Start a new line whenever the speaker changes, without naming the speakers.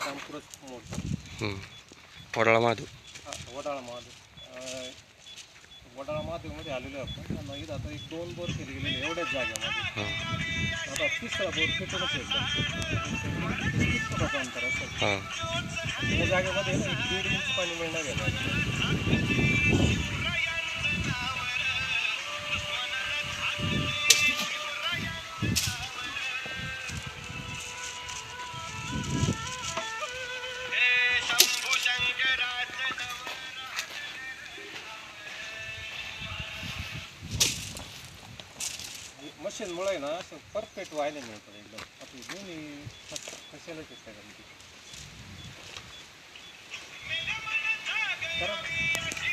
रामपुरच मोड
वडाळा महादेव.
वडाळा महादेव. वडाळा महादेवमध्ये आलेलो आपण. त्यांना इथं आता 1-2 बोर केले गेलेले एवढ्याच जागेमध्ये. आता 30रा बोर फिटूनच एकदम 30 फुटाचं अंतर असेल. या जागेमध्ये 1-1.5 इंच पाणी मिळणार आहे जागेमध्ये. मशीनमुळे ना असं परफेक्ट व्हायला मिळतं एकदम. आपली दोन्ही कशाला चेष्टा करायची.